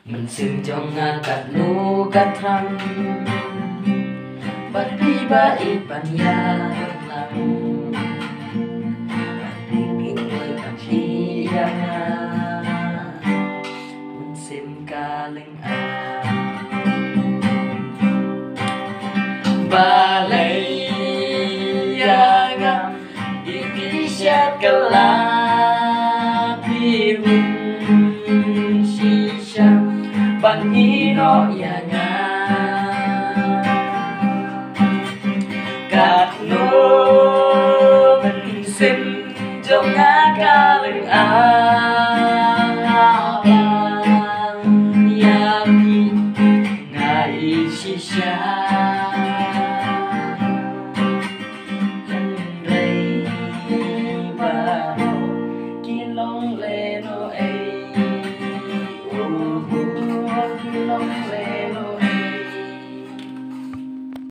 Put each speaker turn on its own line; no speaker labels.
mình xin cho nga cắt nu cắt thăng bát đi ba ít ban ya lăng bát đi kinh người bát đi ya nga mình xin ca linh a ba lấy ya nga ipishat kala ban ino ya nga cát nô mình xin cho nga ca lưng a ya mi ngài shisha hân rây ba kia long lê no long lê